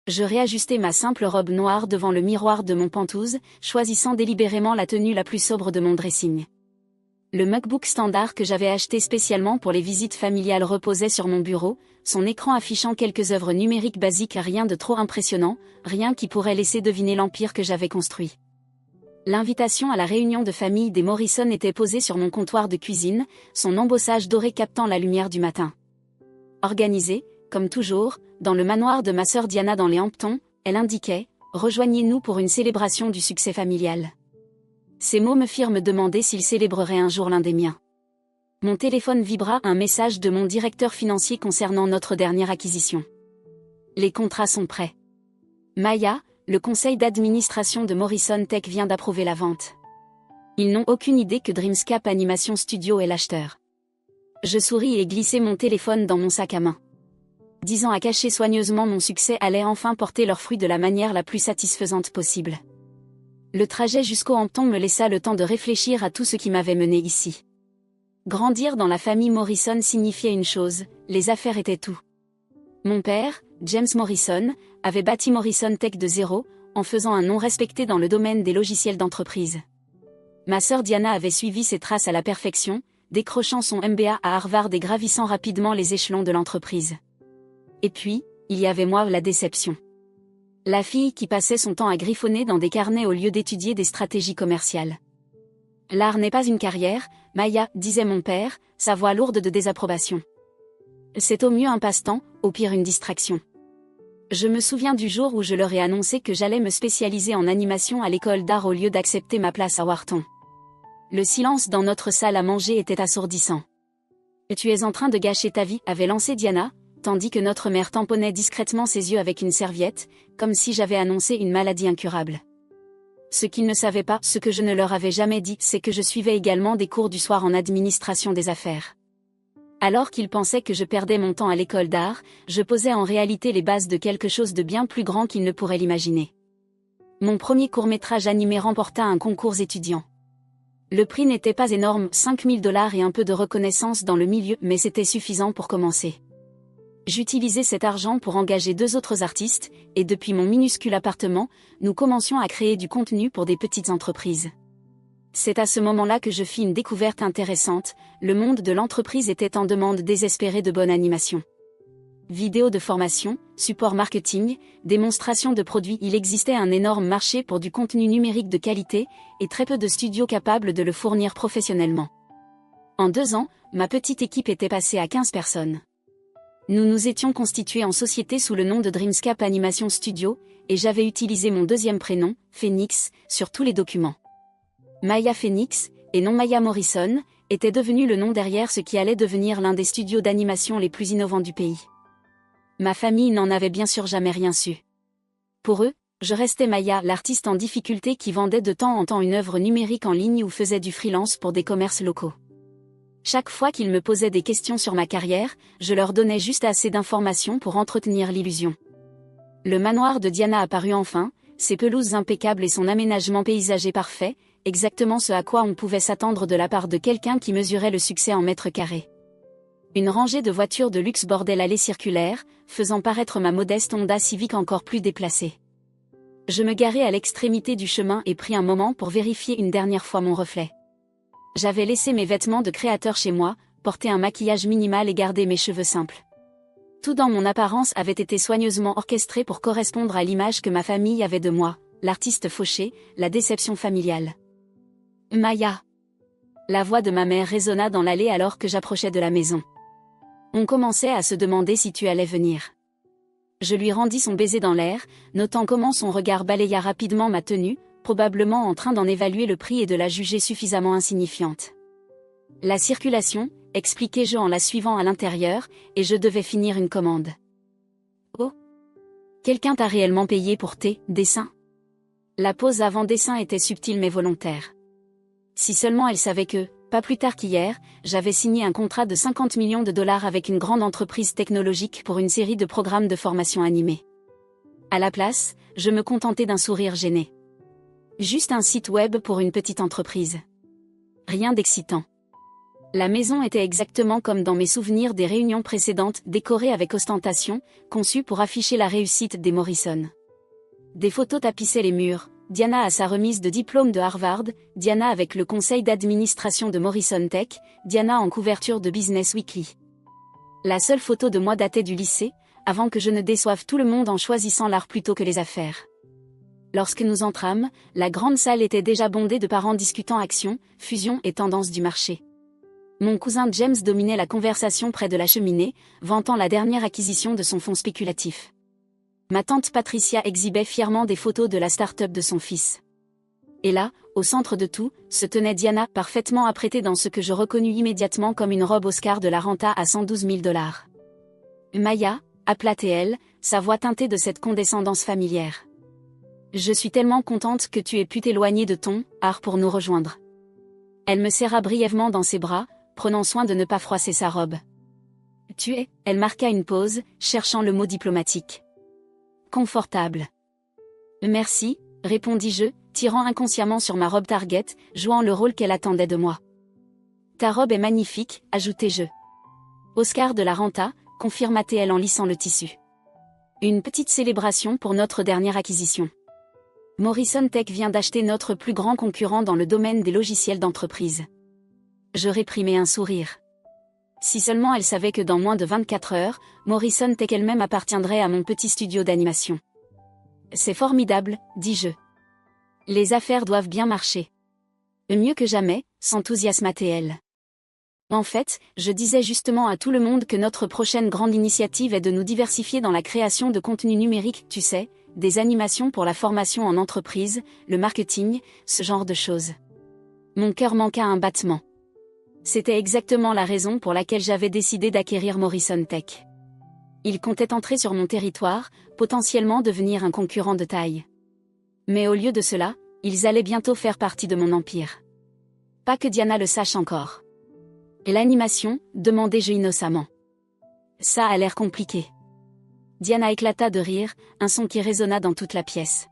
Je réajustai ma simple robe noire devant le miroir de mon pantouse, choisissant délibérément la tenue la plus sobre de mon dressing. Le MacBook standard que j'avais acheté spécialement pour les visites familiales reposait sur mon bureau, son écran affichant quelques œuvres numériques basiques, rien de trop impressionnant, rien qui pourrait laisser deviner l'empire que j'avais construit. L'invitation à la réunion de famille des Morrison était posée sur mon comptoir de cuisine, son embossage doré captant la lumière du matin. Organisée, comme toujours, dans le manoir de ma sœur Diana dans les Hamptons, elle indiquait « Rejoignez-nous pour une célébration du succès familial ». Ces mots me firent me demander s'il célébrerait un jour l'un des miens. Mon téléphone vibra, un message de mon directeur financier concernant notre dernière acquisition. Les contrats sont prêts. Maya, le conseil d'administration de Morrison Tech vient d'approuver la vente. Ils n'ont aucune idée que Dreamscape Animation Studio est l'acheteur. Je souris et glissai mon téléphone dans mon sac à main. 10 ans à cacher soigneusement mon succès allait enfin porter leurs fruits de la manière la plus satisfaisante possible. Le trajet jusqu'au Hampton me laissa le temps de réfléchir à tout ce qui m'avait mené ici. Grandir dans la famille Morrison signifiait une chose, les affaires étaient tout. Mon père, James Morrison, avait bâti Morrison Tech de zéro, en faisant un nom respecté dans le domaine des logiciels d'entreprise. Ma sœur Diana avait suivi ses traces à la perfection, décrochant son MBA à Harvard et gravissant rapidement les échelons de l'entreprise. Et puis, il y avait moi, la déception. La fille qui passait son temps à griffonner dans des carnets au lieu d'étudier des stratégies commerciales. L'art n'est pas une carrière, Maya, disait mon père, sa voix lourde de désapprobation. C'est au mieux un passe-temps, au pire une distraction. Je me souviens du jour où je leur ai annoncé que j'allais me spécialiser en animation à l'école d'art au lieu d'accepter ma place à Wharton. Le silence dans notre salle à manger était assourdissant. « Tu es en train de gâcher ta vie » avait lancé Diana, tandis que notre mère tamponnait discrètement ses yeux avec une serviette, comme si j'avais annoncé une maladie incurable. Ce qu'ils ne savaient pas, ce que je ne leur avais jamais dit, c'est que je suivais également des cours du soir en administration des affaires. Alors qu'ils pensaient que je perdais mon temps à l'école d'art, je posais en réalité les bases de quelque chose de bien plus grand qu'ils ne pourraient l'imaginer. Mon premier court-métrage animé remporta un concours étudiant. Le prix n'était pas énorme, 5 000 $ et un peu de reconnaissance dans le milieu, mais c'était suffisant pour commencer. J'utilisais cet argent pour engager 2 autres artistes, et depuis mon minuscule appartement, nous commencions à créer du contenu pour des petites entreprises. C'est à ce moment-là que je fis une découverte intéressante, le monde de l'entreprise était en demande désespérée de bonne animation. Vidéos de formation, support marketing, démonstration de produits, il existait un énorme marché pour du contenu numérique de qualité, et très peu de studios capables de le fournir professionnellement. En 2 ans, ma petite équipe était passée à 15 personnes. Nous nous étions constitués en société sous le nom de Dreamscape Animation Studio, et j'avais utilisé mon deuxième prénom, Phoenix, sur tous les documents. Maya Phoenix, et non Maya Morrison, était devenu le nom derrière ce qui allait devenir l'un des studios d'animation les plus innovants du pays. Ma famille n'en avait bien sûr jamais rien su. Pour eux, je restais Maya, l'artiste en difficulté qui vendait de temps en temps une œuvre numérique en ligne ou faisait du freelance pour des commerces locaux. Chaque fois qu'ils me posaient des questions sur ma carrière, je leur donnais juste assez d'informations pour entretenir l'illusion. Le manoir de Diana apparut enfin, ses pelouses impeccables et son aménagement paysager parfait, exactement ce à quoi on pouvait s'attendre de la part de quelqu'un qui mesurait le succès en mètres carrés. Une rangée de voitures de luxe bordait l'allée circulaire, faisant paraître ma modeste Honda Civic encore plus déplacée. Je me garai à l'extrémité du chemin et pris un moment pour vérifier une dernière fois mon reflet. J'avais laissé mes vêtements de créateur chez moi, porté un maquillage minimal et gardé mes cheveux simples. Tout dans mon apparence avait été soigneusement orchestré pour correspondre à l'image que ma famille avait de moi, l'artiste fauché, la déception familiale. Maya. La voix de ma mère résonna dans l'allée alors que j'approchais de la maison. On commençait à se demander si tu allais venir. Je lui rendis son baiser dans l'air, notant comment son regard balaya rapidement ma tenue, probablement en train d'en évaluer le prix et de la juger suffisamment insignifiante. La circulation, expliquai-je en la suivant à l'intérieur, et je devais finir une commande. Oh! Quelqu'un t'a réellement payé pour tes dessins? La pause avant dessin était subtile mais volontaire. Si seulement elle savait que, pas plus tard qu'hier, j'avais signé un contrat de 50 millions de $ avec une grande entreprise technologique pour une série de programmes de formation animés. À la place, je me contentais d'un sourire gêné. Juste un site web pour une petite entreprise. Rien d'excitant. La maison était exactement comme dans mes souvenirs des réunions précédentes, décorée avec ostentation, conçue pour afficher la réussite des Morrison. Des photos tapissaient les murs, Diana à sa remise de diplôme de Harvard, Diana avec le conseil d'administration de Morrison Tech, Diana en couverture de Business Weekly. La seule photo de moi datait du lycée, avant que je ne déçoive tout le monde en choisissant l'art plutôt que les affaires. Lorsque nous entrâmes, la grande salle était déjà bondée de parents discutant actions, fusions et tendances du marché. Mon cousin James dominait la conversation près de la cheminée, vantant la dernière acquisition de son fonds spéculatif. Ma tante Patricia exhibait fièrement des photos de la start-up de son fils. Et là, au centre de tout, se tenait Diana, parfaitement apprêtée dans ce que je reconnus immédiatement comme une robe Oscar de la Renta à 112 000 $. Maya, aplatait-elle, sa voix teintée de cette condescendance familière. Je suis tellement contente que tu aies pu t'éloigner de ton art pour nous rejoindre. Elle me serra brièvement dans ses bras, prenant soin de ne pas froisser sa robe. Tu es, elle marqua une pause, cherchant le mot diplomatique. Confortable. Merci, répondis-je, tirant inconsciemment sur ma robe Target, jouant le rôle qu'elle attendait de moi. Ta robe est magnifique, ajoutai-je. Oscar de la Renta, confirma-t-elle en lissant le tissu. Une petite célébration pour notre dernière acquisition. Morrison Tech vient d'acheter notre plus grand concurrent dans le domaine des logiciels d'entreprise. Je réprimai un sourire. Si seulement elle savait que dans moins de 24 heures, Morrison Tech elle-même appartiendrait à mon petit studio d'animation. C'est formidable, dis-je. Les affaires doivent bien marcher. Mieux que jamais, s'enthousiasma-t-elle. En fait, je disais justement à tout le monde que notre prochaine grande initiative est de nous diversifier dans la création de contenu numérique, tu sais, des animations pour la formation en entreprise, le marketing, ce genre de choses. Mon cœur manqua un battement. C'était exactement la raison pour laquelle j'avais décidé d'acquérir Morrison Tech. Ils comptaient entrer sur mon territoire, potentiellement devenir un concurrent de taille. Mais au lieu de cela, ils allaient bientôt faire partie de mon empire. Pas que Diana le sache encore. Et l'animation, demandai-je innocemment. Ça a l'air compliqué. Diana éclata de rire, un son qui résonna dans toute la pièce.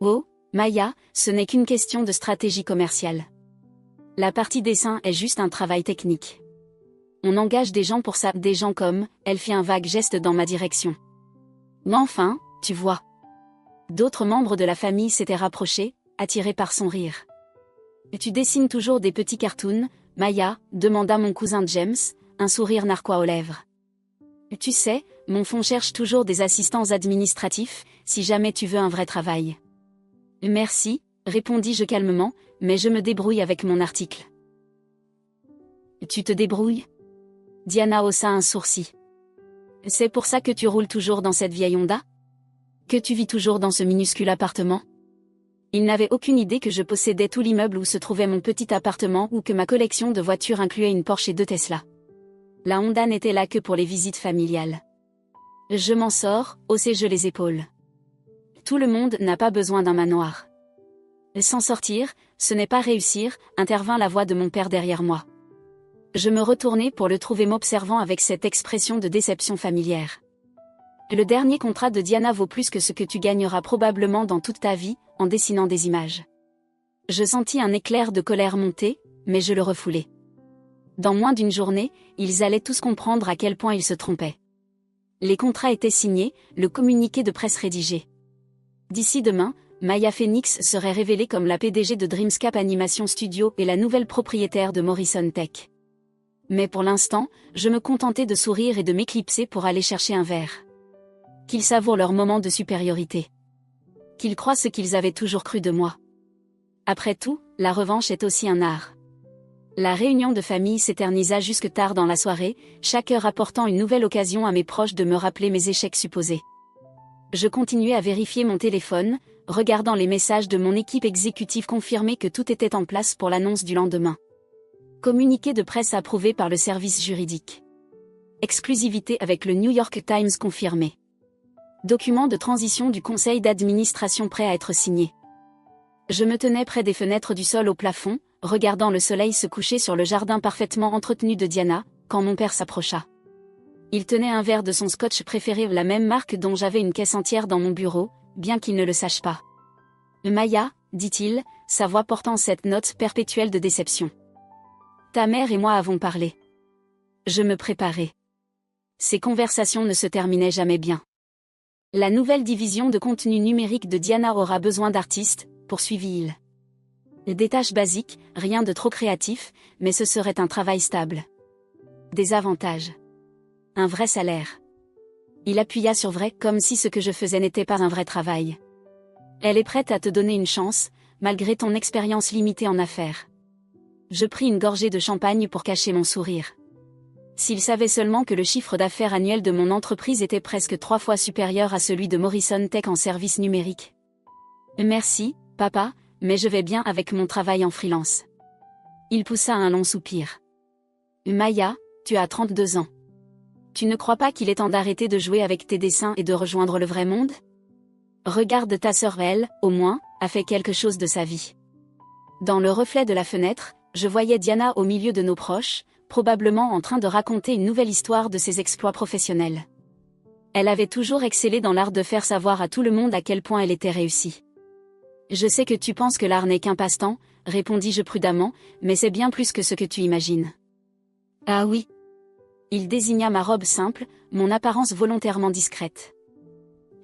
Oh, Maya, ce n'est qu'une question de stratégie commerciale. La partie dessin est juste un travail technique. On engage des gens pour ça, des gens comme, elle fit un vague geste dans ma direction. Mais enfin, tu vois. D'autres membres de la famille s'étaient rapprochés, attirés par son rire. Tu dessines toujours des petits cartoons, Maya, demanda mon cousin James, un sourire narquois aux lèvres. Tu sais, mon fonds cherche toujours des assistants administratifs, si jamais tu veux un vrai travail. Merci, répondis-je calmement, mais je me débrouille avec mon article. Tu te débrouilles? Diana haussa un sourcil. C'est pour ça que tu roules toujours dans cette vieille Honda? Que tu vis toujours dans ce minuscule appartement? Il n'avait aucune idée que je possédais tout l'immeuble où se trouvait mon petit appartement ou que ma collection de voitures incluait une Porsche et 2 Tesla. La Honda n'était là que pour les visites familiales. Je m'en sors, haussai-je les épaules. Tout le monde n'a pas besoin d'un manoir. S'en sortir, ce n'est pas réussir, intervint la voix de mon père derrière moi. Je me retournai pour le trouver m'observant avec cette expression de déception familière. Le dernier contrat de Diana vaut plus que ce que tu gagneras probablement dans toute ta vie, en dessinant des images. Je sentis un éclair de colère monter, mais je le refoulai. Dans moins d'une journée, ils allaient tous comprendre à quel point ils se trompaient. Les contrats étaient signés, le communiqué de presse rédigé. D'ici demain, Maya Phoenix serait révélée comme la PDG de Dreamscape Animation Studio et la nouvelle propriétaire de Morrison Tech. Mais pour l'instant, je me contentais de sourire et de m'éclipser pour aller chercher un verre. Qu'ils savourent leur moment de supériorité. Qu'ils croient ce qu'ils avaient toujours cru de moi. Après tout, la revanche est aussi un art. La réunion de famille s'éternisa jusque tard dans la soirée, chaque heure apportant une nouvelle occasion à mes proches de me rappeler mes échecs supposés. Je continuais à vérifier mon téléphone, regardant les messages de mon équipe exécutive confirmer que tout était en place pour l'annonce du lendemain. Communiqué de presse approuvé par le service juridique. Exclusivité avec le New York Times confirmé. Document de transition du conseil d'administration prêt à être signé. Je me tenais près des fenêtres du sol au plafond, regardant le soleil se coucher sur le jardin parfaitement entretenu de Diana, quand mon père s'approcha. Il tenait un verre de son scotch préféré, la même marque dont j'avais une caisse entière dans mon bureau, bien qu'il ne le sache pas. Maya, dit-il, sa voix portant cette note perpétuelle de déception. Ta mère et moi avons parlé. Je me préparais. Ces conversations ne se terminaient jamais bien. La nouvelle division de contenu numérique de Diana aura besoin d'artistes, poursuivit-il. Des tâches basiques, rien de trop créatif, mais ce serait un travail stable. Des avantages. Un vrai salaire. Il appuya sur vrai, comme si ce que je faisais n'était pas un vrai travail. Elle est prête à te donner une chance, malgré ton expérience limitée en affaires. Je pris une gorgée de champagne pour cacher mon sourire. S'il savait seulement que le chiffre d'affaires annuel de mon entreprise était presque 3 fois supérieur à celui de Morrison Tech en service numérique. Merci, papa, mais je vais bien avec mon travail en freelance. Il poussa un long soupir. Maya, tu as 32 ans. Tu ne crois pas qu'il est temps d'arrêter de jouer avec tes dessins et de rejoindre le vrai monde? Regarde ta sœur, elle, au moins, a fait quelque chose de sa vie. Dans le reflet de la fenêtre, je voyais Diana au milieu de nos proches, probablement en train de raconter une nouvelle histoire de ses exploits professionnels. Elle avait toujours excellé dans l'art de faire savoir à tout le monde à quel point elle était réussie. Je sais que tu penses que l'art n'est qu'un passe-temps, répondis-je prudemment, mais c'est bien plus que ce que tu imagines. Ah oui. Il désigna ma robe simple, mon apparence volontairement discrète.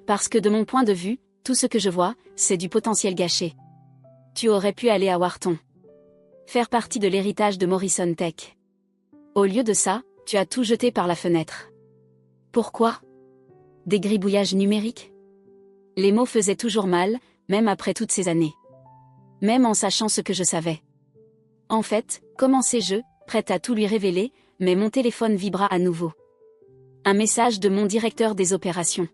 Parce que de mon point de vue, tout ce que je vois, c'est du potentiel gâché. Tu aurais pu aller à Wharton. Faire partie de l'héritage de Morrison Tech. Au lieu de ça, tu as tout jeté par la fenêtre. Pourquoi? Des gribouillages numériques? Les mots faisaient toujours mal, même après toutes ces années. Même en sachant ce que je savais. En fait, commençai-je, prête à tout lui révéler, mais mon téléphone vibra à nouveau. Un message de mon directeur des opérations.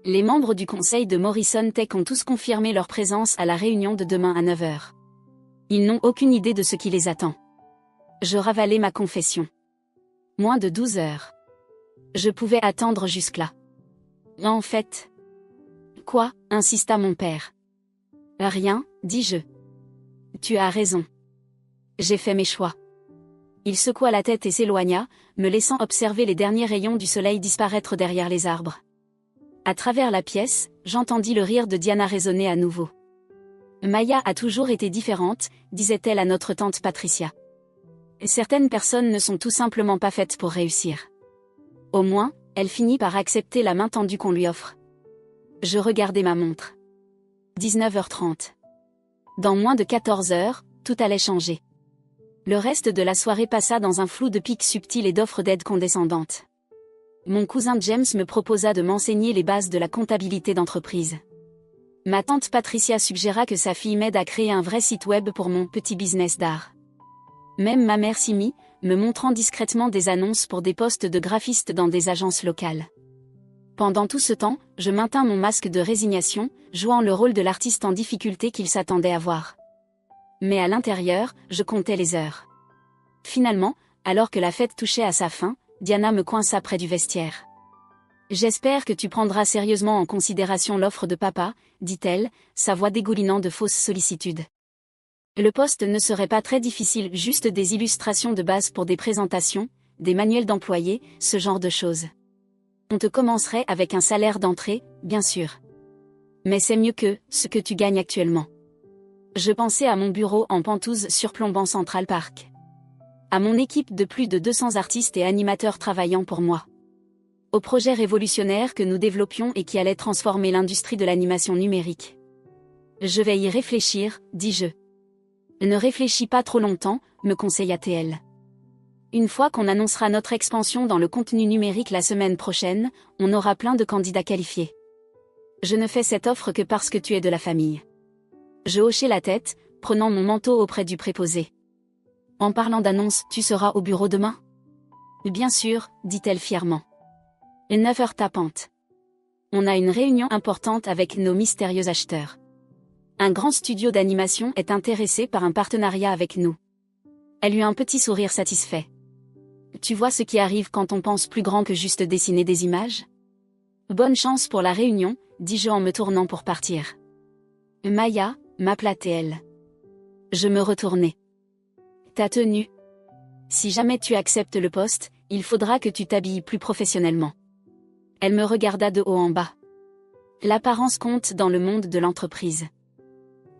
Les membres du conseil de Morrison Tech ont tous confirmé leur présence à la réunion de demain à 9 h. Ils n'ont aucune idée de ce qui les attend. Je ravalai ma confession. Moins de 12 heures. Je pouvais attendre jusque-là. En fait. Quoi, insista mon père. Rien, dis-je. Tu as raison. J'ai fait mes choix. Il secoua la tête et s'éloigna, me laissant observer les derniers rayons du soleil disparaître derrière les arbres. À travers la pièce, j'entendis le rire de Diana résonner à nouveau. Maya a toujours été différente, disait-elle à notre tante Patricia. Certaines personnes ne sont tout simplement pas faites pour réussir. Au moins, elle finit par accepter la main tendue qu'on lui offre. Je regardai ma montre. 19h30. Dans moins de 14 heures, tout allait changer. Le reste de la soirée passa dans un flou de pics subtils et d'offres d'aide condescendantes. Mon cousin James me proposa de m'enseigner les bases de la comptabilité d'entreprise. Ma tante Patricia suggéra que sa fille m'aide à créer un vrai site web pour mon petit business d'art. Même ma mère s'y mit, me montrant discrètement des annonces pour des postes de graphiste dans des agences locales. Pendant tout ce temps, je maintins mon masque de résignation, jouant le rôle de l'artiste en difficulté qu'il s'attendait à voir. Mais à l'intérieur, je comptais les heures. Finalement, alors que la fête touchait à sa fin, Diana me coinça près du vestiaire. « J'espère que tu prendras sérieusement en considération l'offre de papa, dit-elle, sa voix dégoulinant de fausse sollicitude. Le poste ne serait pas très difficile, juste des illustrations de base pour des présentations, des manuels d'employés, ce genre de choses. On te commencerait avec un salaire d'entrée, bien sûr. Mais c'est mieux que ce que tu gagnes actuellement. » Je pensais à mon bureau en penthouse surplombant Central Park. À mon équipe de plus de 200 artistes et animateurs travaillant pour moi. Au projet révolutionnaire que nous développions et qui allait transformer l'industrie de l'animation numérique. Je vais y réfléchir, dis-je. Ne réfléchis pas trop longtemps, me conseilla-t-elle. Une fois qu'on annoncera notre expansion dans le contenu numérique la semaine prochaine, on aura plein de candidats qualifiés. Je ne fais cette offre que parce que tu es de la famille. Je hochai la tête, prenant mon manteau auprès du préposé. En parlant d'annonce, tu seras au bureau demain? Bien sûr, dit-elle fièrement. 9 h tapantes. On a une réunion importante avec nos mystérieux acheteurs. Un grand studio d'animation est intéressé par un partenariat avec nous. Elle eut un petit sourire satisfait. Tu vois ce qui arrive quand on pense plus grand que juste dessiner des images? Bonne chance pour la réunion, dis-je en me tournant pour partir. Maya, m'appela-t-elle. Je me retournai. Ta tenue. Si jamais tu acceptes le poste, il faudra que tu t'habilles plus professionnellement. Elle me regarda de haut en bas. L'apparence compte dans le monde de l'entreprise.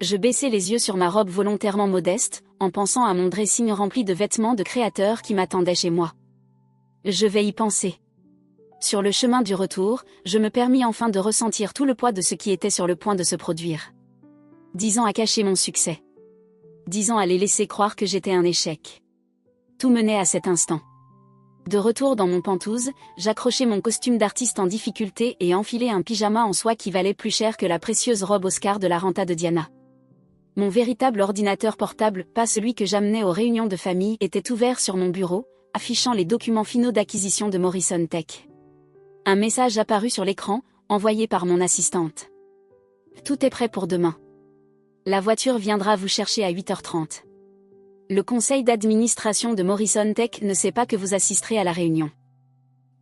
Je baissai les yeux sur ma robe volontairement modeste, en pensant à mon dressing rempli de vêtements de créateurs qui m'attendaient chez moi. Je vais y penser. Sur le chemin du retour, je me permis enfin de ressentir tout le poids de ce qui était sur le point de se produire. 10 ans à cacher mon succès. 10 ans à les laisser croire que j'étais un échec. Tout menait à cet instant. De retour dans mon Penthouse, j'accrochai mon costume d'artiste en difficulté et enfilai un pyjama en soie qui valait plus cher que la précieuse robe Oscar de la Renta de Diana. Mon véritable ordinateur portable, pas celui que j'amenais aux réunions de famille, était ouvert sur mon bureau, affichant les documents finaux d'acquisition de Morrison Tech. Un message apparut sur l'écran, envoyé par mon assistante. Tout est prêt pour demain. La voiture viendra vous chercher à 8h30. Le conseil d'administration de Morrison Tech ne sait pas que vous assisterez à la réunion.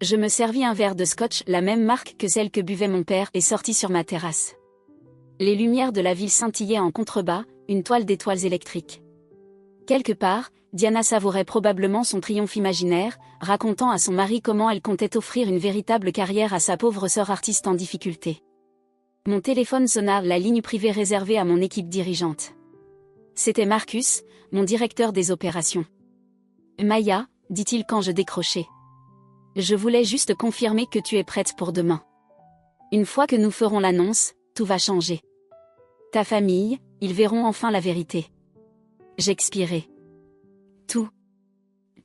Je me servis un verre de scotch, la même marque que celle que buvait mon père, et sortis sur ma terrasse. Les lumières de la ville scintillaient en contrebas, une toile d'étoiles électriques. Quelque part, Diana savourait probablement son triomphe imaginaire, racontant à son mari comment elle comptait offrir une véritable carrière à sa pauvre sœur artiste en difficulté. Mon téléphone sonna, la ligne privée réservée à mon équipe dirigeante. C'était Marcus, mon directeur des opérations. « Maya », dit-il quand je décrochai. « Je voulais juste confirmer que tu es prête pour demain. Une fois que nous ferons l'annonce, tout va changer. Ta famille, ils verront enfin la vérité. » J'expirai. Tout.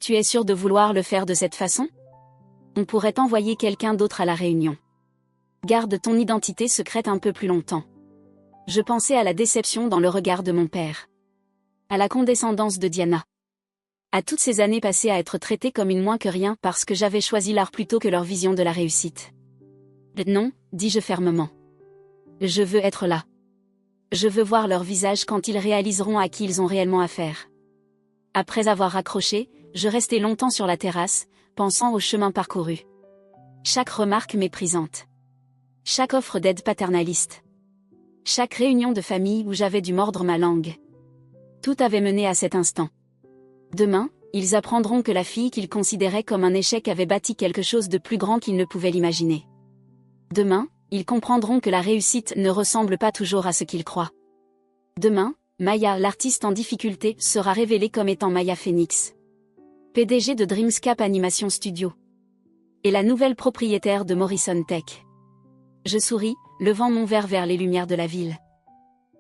Tu es sûr de vouloir le faire de cette façon? On pourrait envoyer quelqu'un d'autre à la réunion. Garde ton identité secrète un peu plus longtemps. Je pensais à la déception dans le regard de mon père. À la condescendance de Diana. À toutes ces années passées à être traitée comme une moins que rien parce que j'avais choisi l'art plutôt que leur vision de la réussite. Non, dis-je fermement. Je veux être là. Je veux voir leur visage quand ils réaliseront à qui ils ont réellement affaire. Après avoir raccroché, je restai longtemps sur la terrasse, pensant au chemin parcouru. Chaque remarque méprisante. Chaque offre d'aide paternaliste. Chaque réunion de famille où j'avais dû mordre ma langue. Tout avait mené à cet instant. Demain, ils apprendront que la fille qu'ils considéraient comme un échec avait bâti quelque chose de plus grand qu'ils ne pouvaient l'imaginer. Demain, ils comprendront que la réussite ne ressemble pas toujours à ce qu'ils croient. Demain, Maya, l'artiste en difficulté, sera révélée comme étant Maya Phoenix, PDG de Dreamscape Animation Studio, et la nouvelle propriétaire de Morrison Tech. Je souris, levant mon verre vers les lumières de la ville.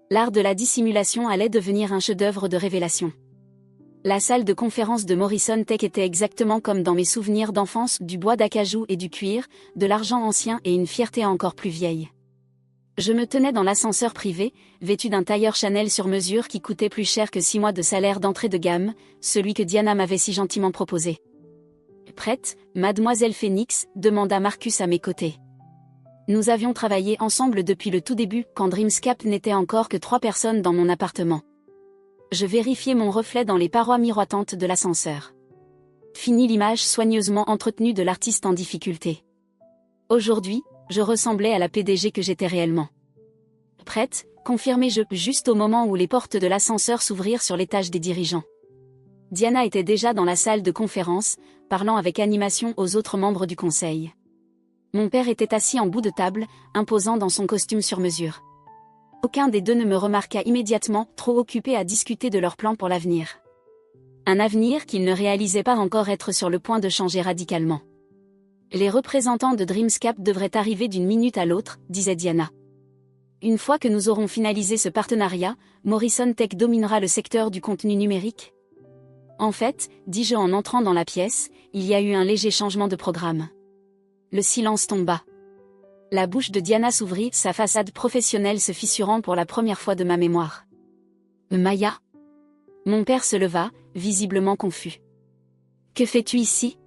L'art de la dissimulation allait devenir un chef-d'œuvre de révélation. La salle de conférence de Morrison Tech était exactement comme dans mes souvenirs d'enfance, du bois d'acajou et du cuir, de l'argent ancien et une fierté encore plus vieille. Je me tenais dans l'ascenseur privé, vêtu d'un tailleur Chanel sur mesure qui coûtait plus cher que 6 mois de salaire d'entrée de gamme, celui que Diana m'avait si gentiment proposé. « Prête, mademoiselle Phoenix ?» demanda Marcus à mes côtés. Nous avions travaillé ensemble depuis le tout début, quand Dreamscape n'était encore que 3 personnes dans mon appartement. Je vérifiai mon reflet dans les parois miroitantes de l'ascenseur. Fini l'image soigneusement entretenue de l'artiste en difficulté. Aujourd'hui, je ressemblais à la PDG que j'étais réellement. Prête, confirmai-je, juste au moment où les portes de l'ascenseur s'ouvrirent sur l'étage des dirigeants. Diana était déjà dans la salle de conférence, parlant avec animation aux autres membres du conseil. Mon père était assis en bout de table, imposant dans son costume sur mesure. Aucun des deux ne me remarqua immédiatement, trop occupés à discuter de leur plan pour l'avenir. Un avenir qu'ils ne réalisaient pas encore être sur le point de changer radicalement. Les représentants de Dreamscape devraient arriver d'une minute à l'autre, disait Diana. Une fois que nous aurons finalisé ce partenariat, Morrison Tech dominera le secteur du contenu numérique. En fait, dis-je en entrant dans la pièce, il y a eu un léger changement de programme. Le silence tomba. La bouche de Diana s'ouvrit, sa façade professionnelle se fissurant pour la première fois de ma mémoire. Maya? Mon père se leva, visiblement confus. Que fais-tu ici?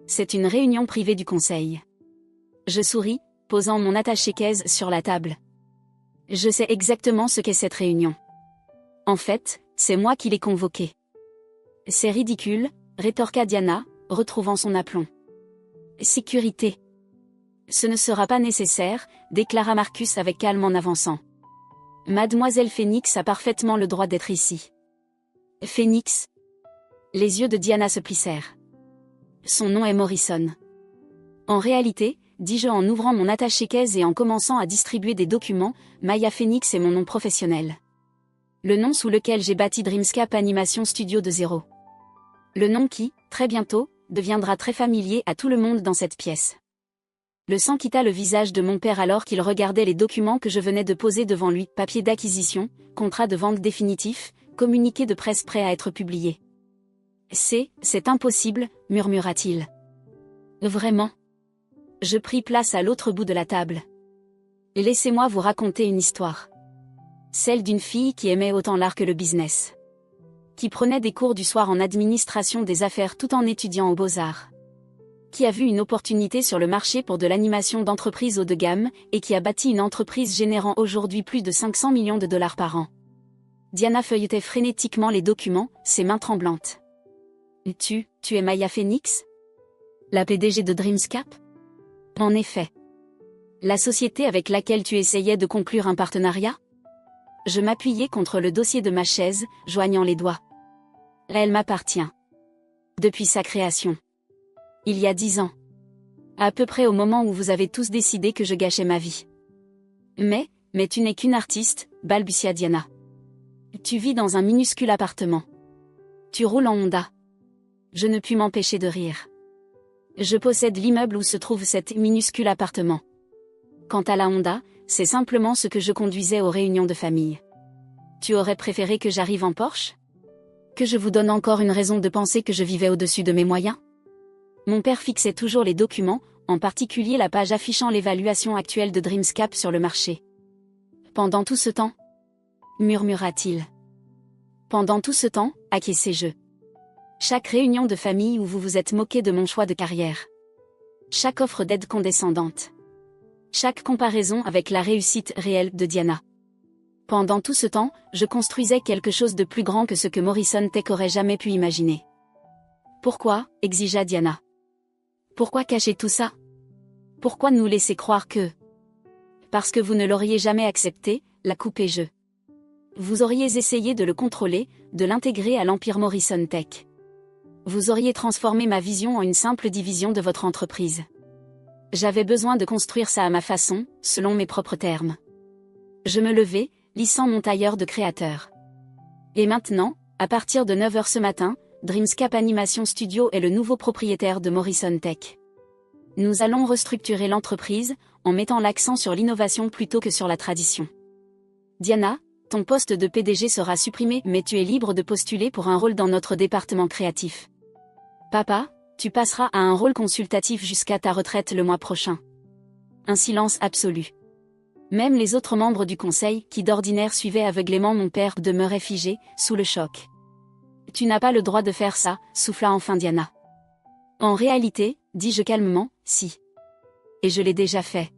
C'est une réunion privée du conseil. Je souris, posant mon attaché-caisse sur la table. Je sais exactement ce qu'est cette réunion. En fait, c'est moi qui l'ai convoquée. C'est ridicule, rétorqua Diana, retrouvant son aplomb. Sécurité. Ce ne sera pas nécessaire, déclara Marcus avec calme en avançant. Mademoiselle Phoenix a parfaitement le droit d'être ici. Phoenix? Les yeux de Diana se plissèrent. Son nom est Morrison. En réalité, dis-je en ouvrant mon attaché-caisse et en commençant à distribuer des documents, Maya Phoenix est mon nom professionnel. Le nom sous lequel j'ai bâti Dreamscape Animation Studio de zéro. Le nom qui, très bientôt, deviendra très familier à tout le monde dans cette pièce. Le sang quitta le visage de mon père alors qu'il regardait les documents que je venais de poser devant lui, papier d'acquisition, contrat de vente définitif, communiqué de presse prêt à être publié. C'est impossible, murmura-t-il. Vraiment. Je pris place à l'autre bout de la table. Laissez-moi vous raconter une histoire. Celle d'une fille qui aimait autant l'art que le business. Qui prenait des cours du soir en administration des affaires tout en étudiant aux Beaux-Arts. Qui a vu une opportunité sur le marché pour de l'animation d'entreprise haut de gamme, et qui a bâti une entreprise générant aujourd'hui plus de 500 millions de dollars par an. Diana feuilletait frénétiquement les documents, ses mains tremblantes. Tu es Maya Phoenix? La PDG de Dreamscape? En effet. La société avec laquelle tu essayais de conclure un partenariat? Je m'appuyais contre le dossier de ma chaise, joignant les doigts. Elle m'appartient. Depuis sa création. Il y a 10 ans. À peu près au moment où vous avez tous décidé que je gâchais ma vie. Mais tu n'es qu'une artiste, balbutia Diana. Tu vis dans un minuscule appartement. Tu roules en Honda. Je ne puis m'empêcher de rire. Je possède l'immeuble où se trouve cet minuscule appartement. Quant à la Honda, c'est simplement ce que je conduisais aux réunions de famille. Tu aurais préféré que j'arrive en Porsche? Que je vous donne encore une raison de penser que je vivais au-dessus de mes moyens? Mon père fixait toujours les documents, en particulier la page affichant l'évaluation actuelle de Dreamscape sur le marché. Pendant tout ce temps? Murmura-t-il. Pendant tout ce temps, acquiesçai-je. Chaque réunion de famille où vous vous êtes moqué de mon choix de carrière. Chaque offre d'aide condescendante. Chaque comparaison avec la réussite réelle de Diana. Pendant tout ce temps, je construisais quelque chose de plus grand que ce que Morrison Tech aurait jamais pu imaginer. Pourquoi, exigea Diana. Pourquoi cacher tout ça? Pourquoi nous laisser croire que... Parce que vous ne l'auriez jamais accepté, la coupai-je. Vous auriez essayé de le contrôler, de l'intégrer à l'empire Morrison Tech. Vous auriez transformé ma vision en une simple division de votre entreprise. J'avais besoin de construire ça à ma façon, selon mes propres termes. Je me levai, lissant mon tailleur de créateur. Et maintenant, à partir de 9 h ce matin, Dreamscape Animation Studio est le nouveau propriétaire de Morrison Tech. Nous allons restructurer l'entreprise, en mettant l'accent sur l'innovation plutôt que sur la tradition. Diana, ton poste de PDG sera supprimé, mais tu es libre de postuler pour un rôle dans notre département créatif. Papa, tu passeras à un rôle consultatif jusqu'à ta retraite le mois prochain. Un silence absolu. Même les autres membres du conseil, qui d'ordinaire suivaient aveuglément mon père, demeuraient figés, sous le choc. Tu n'as pas le droit de faire ça, souffla enfin Diana. En réalité, dis-je calmement, si. Et je l'ai déjà fait.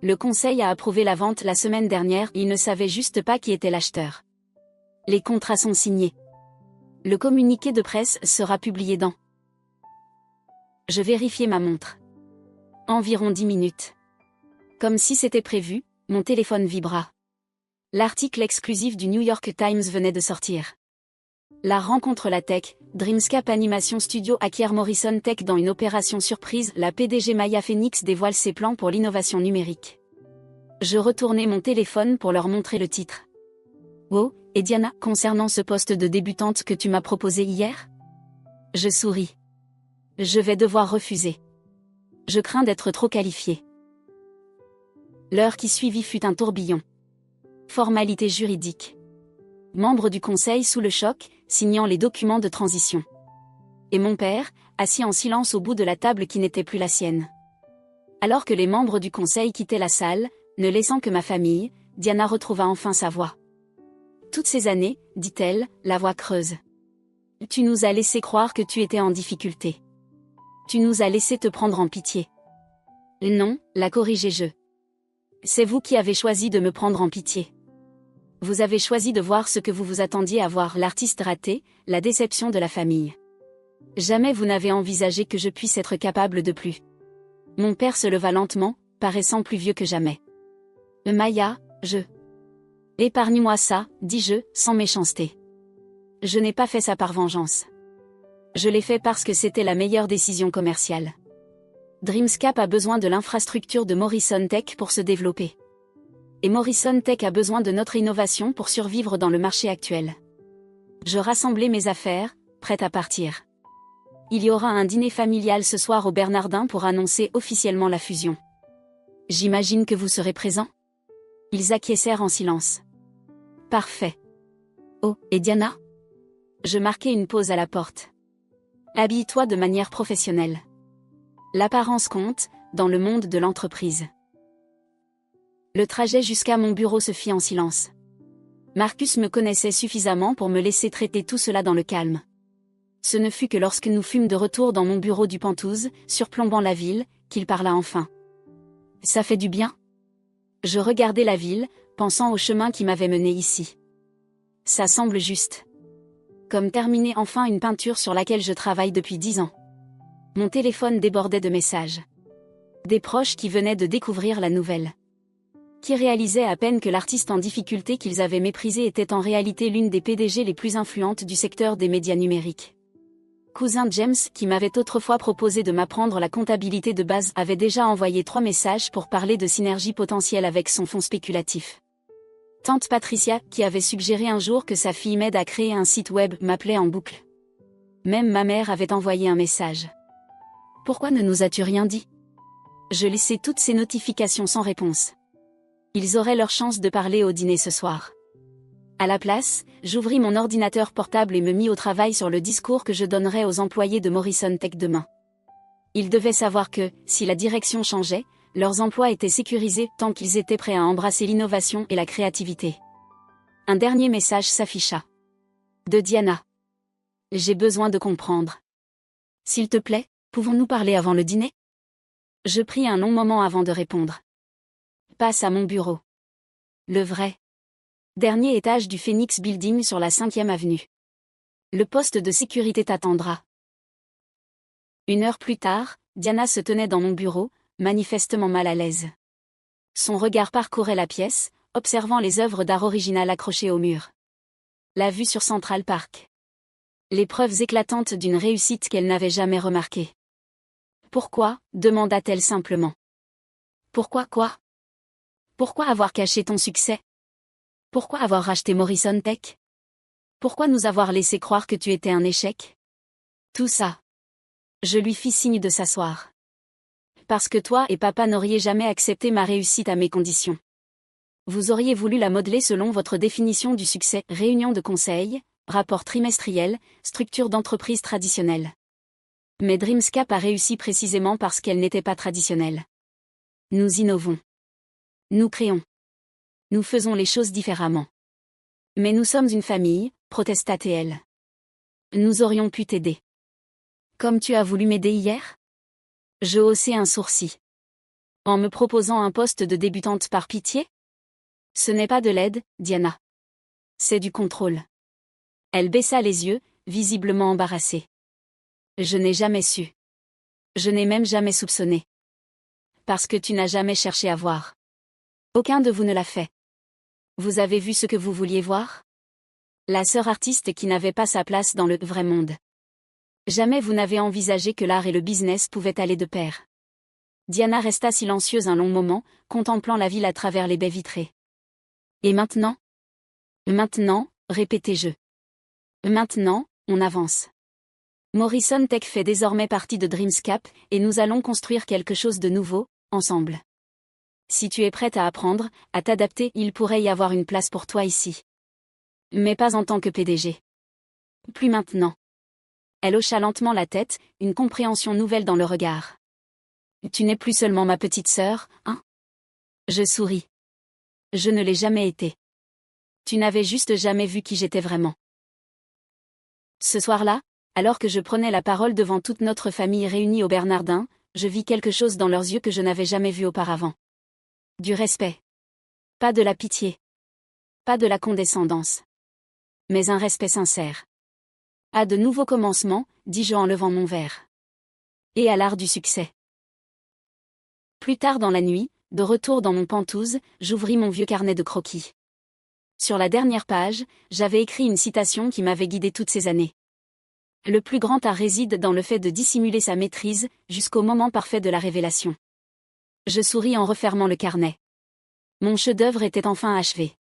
Le conseil a approuvé la vente la semaine dernière, il ne savait juste pas qui était l'acheteur. Les contrats sont signés. Le communiqué de presse sera publié dans. Je vérifiai ma montre. Environ 10 minutes. Comme si c'était prévu, mon téléphone vibra. L'article exclusif du New York Times venait de sortir. La rencontre la tech, Dreamscape Animation Studio acquiert Morrison Tech dans une opération surprise, la PDG Maya Phoenix dévoile ses plans pour l'innovation numérique. Je retournai mon téléphone pour leur montrer le titre. Oh, et Diana, concernant ce poste de débutante que tu m'as proposé hier? Je souris. Je vais devoir refuser. Je crains d'être trop qualifiée. L'heure qui suivit fut un tourbillon. Formalité juridique. Membre du conseil sous le choc, signant les documents de transition. Et mon père, assis en silence au bout de la table qui n'était plus la sienne. Alors que les membres du conseil quittaient la salle, ne laissant que ma famille, Diana retrouva enfin sa voix. Toutes ces années, dit-elle, la voix creuse. Tu nous as laissé croire que tu étais en difficulté. Tu nous as laissé te prendre en pitié. Non, la corrigeai-je. C'est vous qui avez choisi de me prendre en pitié. Vous avez choisi de voir ce que vous vous attendiez à voir, l'artiste raté, la déception de la famille. Jamais vous n'avez envisagé que je puisse être capable de plus. Mon père se leva lentement, paraissant plus vieux que jamais. Maya, Épargne-moi ça, dis-je, sans méchanceté. Je n'ai pas fait ça par vengeance. Je l'ai fait parce que c'était la meilleure décision commerciale. Dreamscape a besoin de l'infrastructure de Morrison Tech pour se développer. Et Morrison Tech a besoin de notre innovation pour survivre dans le marché actuel. Je rassemblais mes affaires, prête à partir. Il y aura un dîner familial ce soir au Bernardin pour annoncer officiellement la fusion. J'imagine que vous serez présents ? Ils acquiescèrent en silence. Parfait. Oh, et Diana ? Je marquai une pause à la porte. Habille-toi de manière professionnelle. L'apparence compte, dans le monde de l'entreprise. Le trajet jusqu'à mon bureau se fit en silence. Marcus me connaissait suffisamment pour me laisser traiter tout cela dans le calme. Ce ne fut que lorsque nous fûmes de retour dans mon bureau du Penthouse, surplombant la ville, qu'il parla enfin. Ça fait du bien ? Je regardais la ville, pensant au chemin qui m'avait mené ici. Ça semble juste. Comme terminer enfin une peinture sur laquelle je travaille depuis 10 ans. Mon téléphone débordait de messages. Des proches qui venaient de découvrir la nouvelle. Qui réalisaient à peine que l'artiste en difficulté qu'ils avaient méprisé était en réalité l'une des PDG les plus influentes du secteur des médias numériques. Cousin James, qui m'avait autrefois proposé de m'apprendre la comptabilité de base, avait déjà envoyé 3 messages pour parler de synergie potentielle avec son fonds spéculatif. Tante Patricia, qui avait suggéré un jour que sa fille m'aide à créer un site web, m'appelait en boucle. Même ma mère avait envoyé un message. « Pourquoi ne nous as-tu rien dit ?» Je laissai toutes ces notifications sans réponse. Ils auraient leur chance de parler au dîner ce soir. À la place, j'ouvris mon ordinateur portable et me mis au travail sur le discours que je donnerais aux employés de Morrison Tech demain. Ils devaient savoir que, si la direction changeait, leurs emplois étaient sécurisés tant qu'ils étaient prêts à embrasser l'innovation et la créativité. Un dernier message s'afficha. De Diana. J'ai besoin de comprendre. S'il te plaît, pouvons-nous parler avant le dîner ? Je pris un long moment avant de répondre. Passe à mon bureau. Le vrai. Dernier étage du Phoenix Building sur la 5e avenue. Le poste de sécurité t'attendra. 1 heure plus tard, Diana se tenait dans mon bureau, manifestement mal à l'aise. Son regard parcourait la pièce, observant les œuvres d'art originales accrochées au mur. La vue sur Central Park. Les preuves éclatantes d'une réussite qu'elle n'avait jamais remarquée. Pourquoi ? Demanda-t-elle simplement. Pourquoi quoi ? Pourquoi avoir caché ton succès ? Pourquoi avoir racheté Morrison Tech ? Pourquoi nous avoir laissé croire que tu étais un échec ? Tout ça. Je lui fis signe de s'asseoir. Parce que toi et papa n'auriez jamais accepté ma réussite à mes conditions. Vous auriez voulu la modeler selon votre définition du succès, réunion de conseil, rapport trimestriel, structure d'entreprise traditionnelle. Mais Dreamscape a réussi précisément parce qu'elle n'était pas traditionnelle. Nous innovons. Nous créons. Nous faisons les choses différemment. Mais nous sommes une famille, protesta-t-elle. Nous aurions pu t'aider. Comme tu as voulu m'aider hier ? Je haussai un sourcil. En me proposant un poste de débutante par pitié ? Ce n'est pas de l'aide, Diana. C'est du contrôle. Elle baissa les yeux, visiblement embarrassée. Je n'ai jamais su. Je n'ai même jamais soupçonné. Parce que tu n'as jamais cherché à voir. Aucun de vous ne l'a fait. Vous avez vu ce que vous vouliez voir ? La sœur artiste qui n'avait pas sa place dans le vrai monde. Jamais vous n'avez envisagé que l'art et le business pouvaient aller de pair. Diana resta silencieuse un long moment, contemplant la ville à travers les baies vitrées. Et maintenant ? Maintenant, répétai-je. Maintenant, on avance. Morrison Tech fait désormais partie de Dreamscape, et nous allons construire quelque chose de nouveau, ensemble. Si tu es prête à apprendre, à t'adapter, il pourrait y avoir une place pour toi ici. Mais pas en tant que PDG. Plus maintenant. Elle hocha lentement la tête, une compréhension nouvelle dans le regard. Tu n'es plus seulement ma petite sœur, hein ? Je souris. Je ne l'ai jamais été. Tu n'avais juste jamais vu qui j'étais vraiment. Ce soir-là, alors que je prenais la parole devant toute notre famille réunie au Bernardin, je vis quelque chose dans leurs yeux que je n'avais jamais vu auparavant. Du respect. Pas de la pitié. Pas de la condescendance. Mais un respect sincère. À de nouveaux commencements, dis-je en levant mon verre. Et à l'art du succès. Plus tard dans la nuit, de retour dans mon Penthouse, j'ouvris mon vieux carnet de croquis. Sur la dernière page, j'avais écrit une citation qui m'avait guidé toutes ces années. Le plus grand art réside dans le fait de dissimuler sa maîtrise, jusqu'au moment parfait de la révélation. Je souris en refermant le carnet. Mon chef-d'œuvre était enfin achevé.